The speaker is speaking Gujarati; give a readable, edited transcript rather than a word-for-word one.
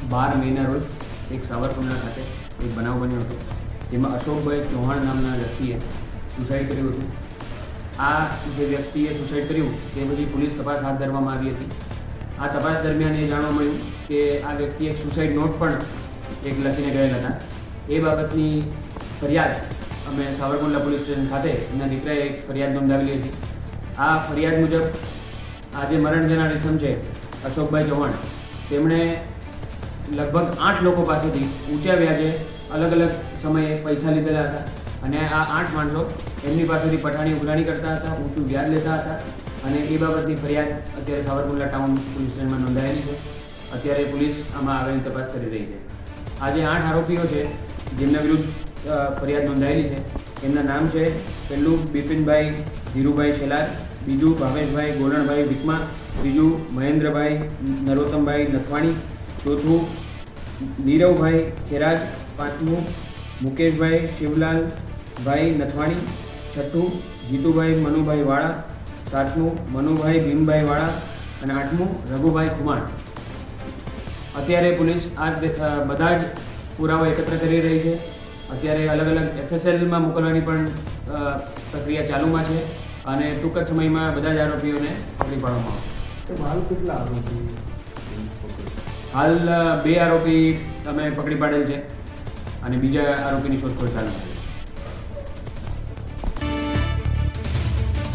12 મેના રોજ એક સાવરકુંડલા ખાતે એક બનાવ બન્યો હતો, જેમાં અશોકભાઈ ચૌહાણ નામના વ્યક્તિએ સુસાઇડ કર્યું હતું. આ જે વ્યક્તિએ સુસાઇડ કર્યું તે પછી પોલીસ તપાસ હાથ ધરવામાં આવી હતી. આ તપાસ દરમિયાન એ જાણવા મળ્યું કે આ વ્યક્તિ એક સુસાઇડ નોટ પણ એક લખીને ગયેલ હતા. એ બાબતની ફરિયાદ અમે સાવરકુંડલા પોલીસ સ્ટેશન ખાતે એમના દીકરાએ એક ફરિયાદ નોંધાવેલી હતી. આ ફરિયાદ મુજબ આ જે મરણ જનાર ઇસમ છે અશોકભાઈ ચૌહાણ, તેમણે લગભગ 8 લોકો પાસેથી ઊંચા વ્યાજે અલગ અલગ સમયે પૈસા લીધેલા હતા અને આ 8 માણસો એમની પાસેથી પઠાણી ઉઘરાણી કરતા હતા, ઊંચું વ્યાજ લેતા હતા અને એ બાબતની ફરિયાદ અત્યારે સાવરકુંડલા ટાઉન પોલીસ સ્ટેશનમાં નોંધાયેલી છે. અત્યારે પોલીસ આમાં આગળની તપાસ કરી રહી છે. આ જે 8 આરોપીઓ છે જેમના વિરુદ્ધ ફરિયાદ નોંધાયેલી છે, એમના નામ છે: પહેલું બિપિનભાઈ ધીરુભાઈ શેલાર, બીજું ભાવેશભાઈ ગોરણભાઈ વિકમા, ત્રીજું મહેન્દ્રભાઈ નરોત્તમભાઈ નથવાણી, ચોથું નીરવભાઈ ખેરાજ, પાંચમું મુકેશભાઈ શિવલાલભાઈ નથવાણી, છઠ્ઠું જીતુભાઈ મનુભાઈ વાળા, સાતમું મનુભાઈ ભીમભાઈ વાળા અને આઠમું રઘુભાઈ કુમાર. અત્યારે પોલીસ આ બધા જ પુરાવા એકત્ર કરી રહી છે. અત્યારે અલગ અલગ FSLમાં મોકલવાની પણ પ્રક્રિયા ચાલુમાં છે અને ટૂંક જ સમયમાં બધા જ આરોપીઓને પકડી પાડવામાં આવશે. હાલ કેટલા આરોપી? હાલ 2 આરોપી અમે પકડી પાડેલ છે અને બીજા આરોપીની શોધખોળ ચાલુ છે.